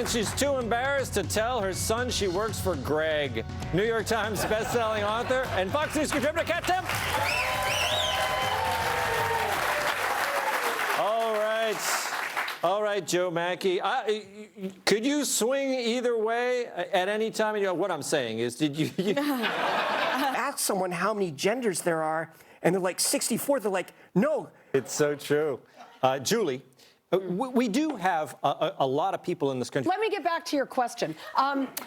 said she's too embarrassed to tell her son she works for Greg. New York Times best-selling author and Fox News contributor Kat Timpf. All right, Joe Mackey. Could you swing either way at any time? You know, what I'm saying is, did you... Ask someone how many genders there are, and they're like 64. They're like, no. It's so true. Julie, we do have a lot of people in this country. Let me get back to your question.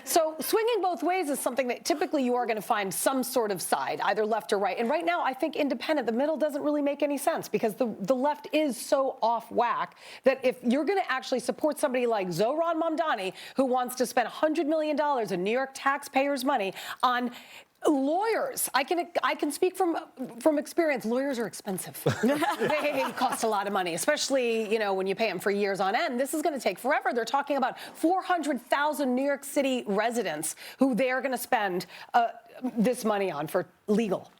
So swinging both ways is something that typically you are going to find some sort of side, either left or right. And right now, I think independent, the middle doesn't really make any sense because the left is so off whack that if you're going to actually support somebody like Zohran Mamdani, who wants to spend $100 million in New York taxpayers' money on lawyers. I can speak from experience. Lawyers are expensive. They cost a lot of money, especially, you know, when you pay them for years on end. This is going to take forever. They're talking about 400,000 New York City residents who they're going to spend this money on for legal,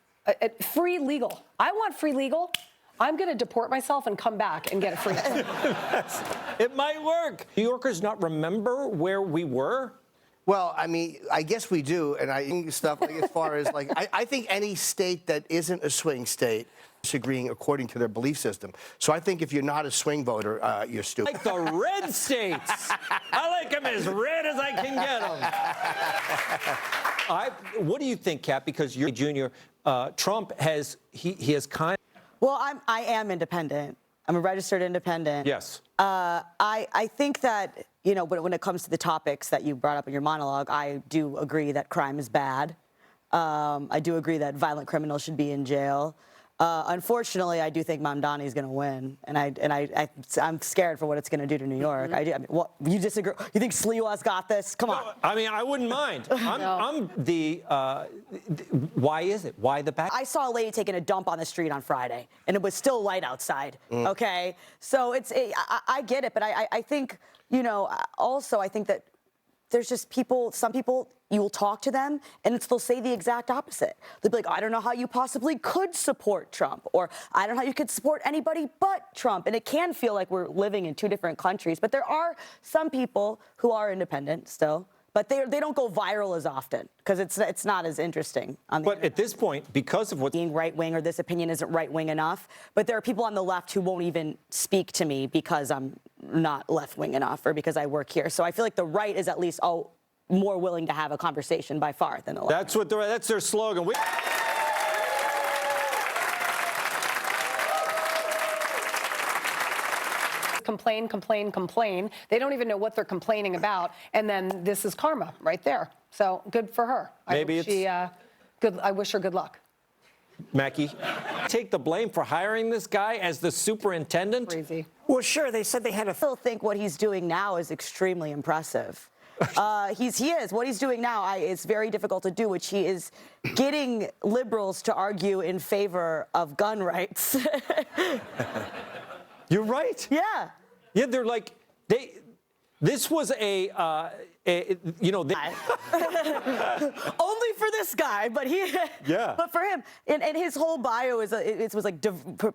free legal. I want free legal. I'm going to deport myself and come back and get a free legal. It might work. New Yorkers not remember where we were? Well, I mean, I guess we do, and I think stuff like as far as like, I think any state that isn't a swing state is agreeing according to their belief system. So I think if you're not a swing voter, you're stupid. Like the red states. I like them as red as I can get them. What do you think, Kat? Because you're a junior. Trump has he has kind. Well, I am independent. I'm a registered independent. Yes. I think that, you know, when it comes to the topics that you brought up in your monologue, I do agree that crime is bad. I do agree that violent criminals should be in jail. Unfortunately, I do think Mamdani is going to win, and I'm scared for what it's going to do to New York. I mean, what, you disagree? You think Sliwa's got this? Come on. No, I mean, I wouldn't mind. Why is it? Why the back? I saw a lady taking a dump on the street on Friday, and it was still light outside. Okay, so I get it, but I think, you know, also I think that there's just some people, you will talk to them, and they'll say the exact opposite. They'll be like, I don't know how you possibly could support Trump, or I don't know how you could support anybody but Trump. And it can feel like we're living in two different countries. But there are some people who are independent still, but they don't go viral as often because it's not as interesting on the But internet. at this point, because of what Being right-wing or this opinion isn't right-wing enough, but there are people on the left who won't even speak to me because I'm not left-wing enough or because I work here. So I feel like the right is at least more willing to have a conversation by far than the left. that's their slogan. Complain, complain, complain. They don't even know what they're complaining about, and then this is karma right there. So good for her. Maybe I wish her good luck. Mackey, take the blame for hiring this guy as the superintendent? Crazy. Well, sure, they said they had a... I still think what he's doing now is extremely impressive. He is. What he's doing now is very difficult to do, which he is getting liberals to argue in favor of gun rights. You're right. Yeah. Yeah, they're like, this was you know, only for this guy, but yeah. But for him, and his whole bio was like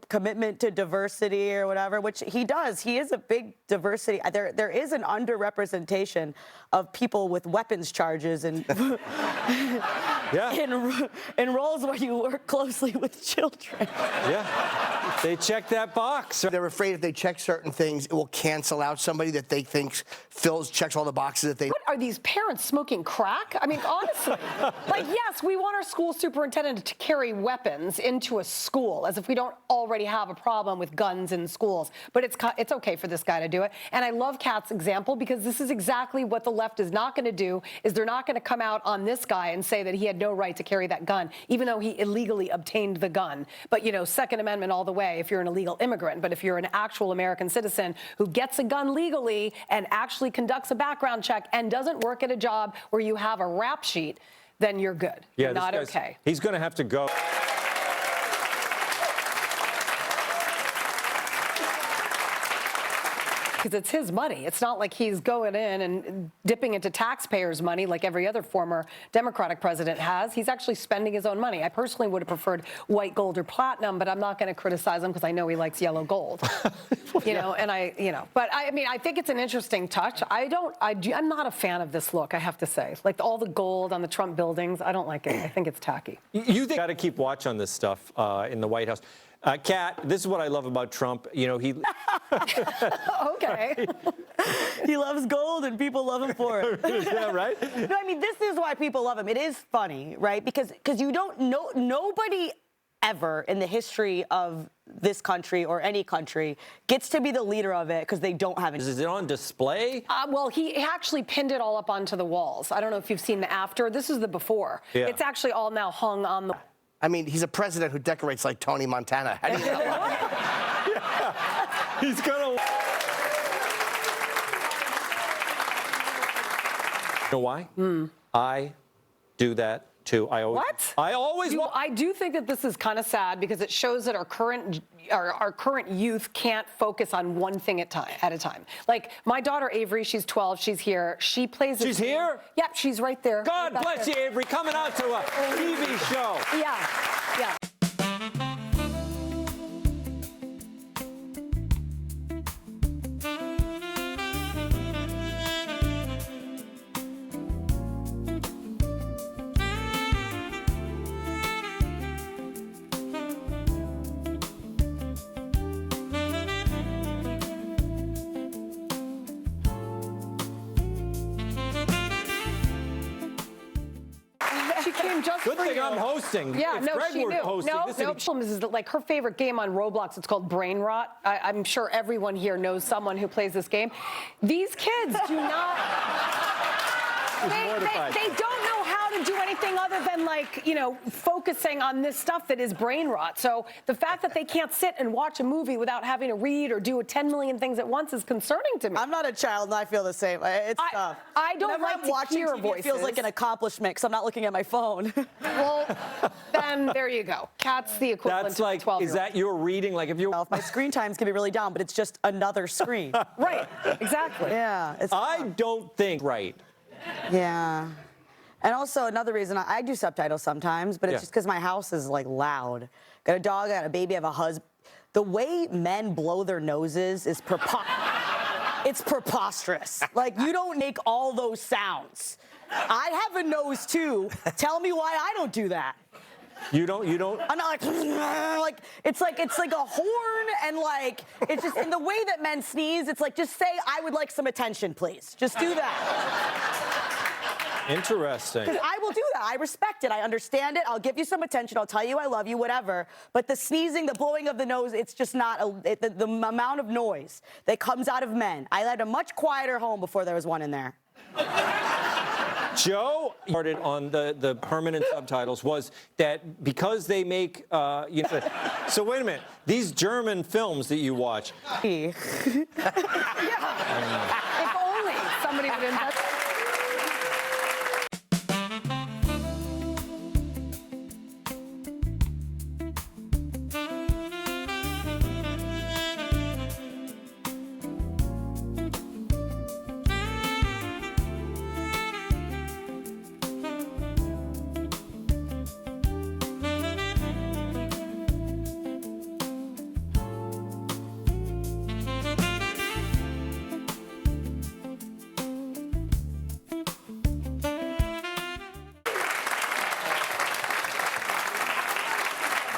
commitment to diversity or whatever, which he does. He is a big diversity. There is an underrepresentation of people with weapons charges and in roles where you work closely with children. Yeah, they check that box. They're afraid if they check certain things, it will cancel out somebody that they think checks all the boxes that they... What are these parents smoking crack? I mean, honestly, like, yes, we want our school superintendent to carry weapons into a school, as if we don't already have a problem with guns in schools. But it's okay for this guy to do it. And I love Kat's example because this is exactly what the left is not going to do, is they're not going to come out on this guy and say that he had no right to carry that gun, even though he illegally obtained the gun. But, you know, Second Amendment all the way if you're an illegal immigrant. But if you're an actual American citizen who gets a gun legally and actually conducts a background check and doesn't work at a job where you have a rap sheet, then you're good. Yeah, you're not okay. He's going to have to go. because it's his money. It's not like he's going in and dipping into taxpayers' money like every other former Democratic president has. He's actually spending his own money. I personally would have preferred white gold or platinum, but I'm not going to criticize him because I know he likes yellow gold. But I mean, I think it's an interesting touch. I'm not a fan of this look, I have to say. Like all the gold on the Trump buildings, I don't like it. I think it's tacky. You got to keep watch on this stuff in the White House. Kat, this is what I love about Trump. You know, he. Okay. He loves gold and people love him for it. Yeah, right? No, I mean, this is why people love him. It is funny, right? Because you don't know, nobody ever in the history of this country or any country gets to be the leader of it because they don't have it. Is it on display? Well, he actually pinned it all up onto the walls. I don't know if you've seen the after. This is the before. Yeah. It's actually all now hung on the. I mean, he's a president who decorates like Tony Montana. How do you know? Yeah. He's gonna. You know why? I do that too. I always. What? I always. I do think that this is kind of sad because it shows that our current youth can't focus on one thing at a time. Like my daughter Avery, she's 12, she's here. She plays. She's here? Yep, she's right there. God Right back bless there. you, Avery, coming out to a TV show. Yeah, yeah. She came just Good for thing you. I'm hosting. Yeah, If no, Greg she were knew. hosting, No, this no. would be- Problem is that like her favorite game on Roblox. It's called Brain Rot. I'm sure everyone here knows someone who plays this game. These kids do not. They don't know how to do anything other than focusing on this stuff that is brain rot. So the fact that they can't sit and watch a movie without having to read or do 10 million things at once is concerning to me. I'm not a child, and I feel the same. It's tough. I don't Whenever like I'm to watching hear TV, voices. It feels like an accomplishment because I'm not looking at my phone. Well, then there you go. Kat's the equivalent That's of like, a 12-year-old. is that your reading? Like if you. My screen times can be really down, but it's just another screen. Right, exactly. Yeah. It's I don't think right. Yeah. And also another reason I do subtitles sometimes, but it's Yeah. just because my house is like loud. Got a dog, I got a baby, I have a husband. The way men blow their noses is it's preposterous. Like you don't make all those sounds. I have a nose too. Tell me why I don't do that. You don't. I'm not like it's like a horn and like it's just in the way that men sneeze. It's like just say I would like some attention, please. Just do that. Interesting. I will do that. I respect it. I understand it. I'll give you some attention. I'll tell you I love you, whatever. But the sneezing, the blowing of the nose, it's just not the amount of noise that comes out of men. I had a much quieter home before there was one in there. Joe started on the permanent subtitles was that because they make, so wait a minute, these German films that you watch. Yeah. If only somebody would invest.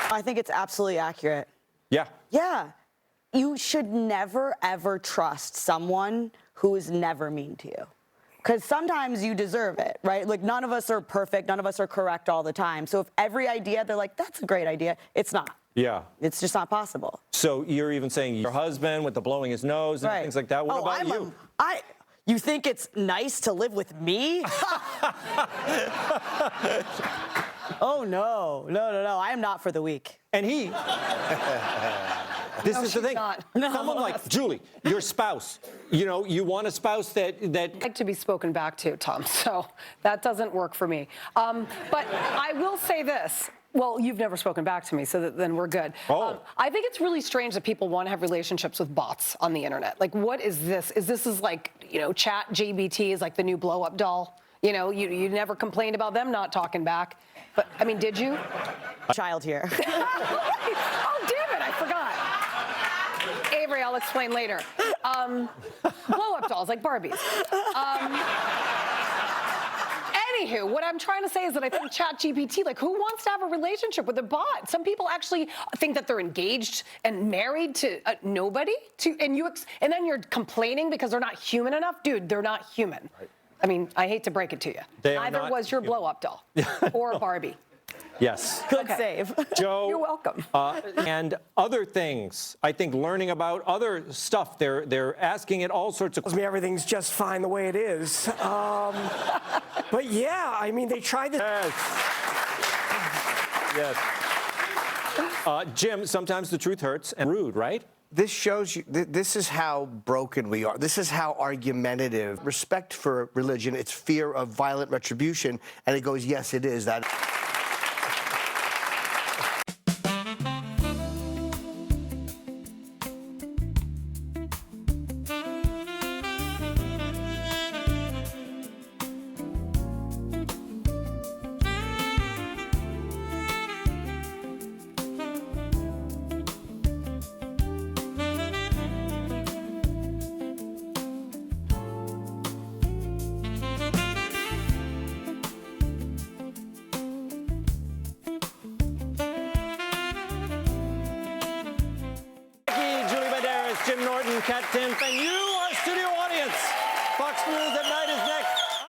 I think it's absolutely accurate. Yeah. Yeah. You should never, ever trust someone who is never mean to you. Because sometimes you deserve it, right? Like, none of us are perfect. None of us are correct all the time. So if every idea, they're like, that's a great idea, it's not. Yeah. It's just not possible. So you're even saying your husband with the blowing his nose and Right. things like that. What about you? You think it's nice to live with me? Oh, no. No. I am not for the weak. And he. This No, is the she's thing. not. Someone like Julie, your spouse. You want a spouse that. I'd like to be spoken back to, Tom, so that doesn't work for me. But I will say this. Well, you've never spoken back to me, so then we're good. Oh. I think it's really strange that people want to have relationships with bots on the internet. Like, what is this? Is this like, Chat GBT is like the new blow-up doll? You never complained about them not talking back. But, I mean, did you? Child here. Oh, damn it, I forgot. Avery, I'll explain later. Blow-up dolls, like Barbies. Anywho, what I'm trying to say is that I think ChatGPT, like, who wants to have a relationship with a bot? Some people actually think that they're engaged and married to nobody. And then you're complaining because they're not human enough? Dude, they're not human. Right. I mean, I hate to break it to you. Neither was your blow-up doll or Barbie. Yes. Good save. Joe. You're welcome. And other things, I think learning about other stuff, they're asking it all sorts of Tells me everything's just fine the way it is. But yeah, I mean, they tried to. Yes. Jim, sometimes the truth hurts and rude, right? This shows you, this is how broken we are. This is how argumentative. Respect for religion, it's fear of violent retribution. And it goes, yes, it is that. Jim Norton, Timpf, and you, our studio audience. Fox News at Night is next.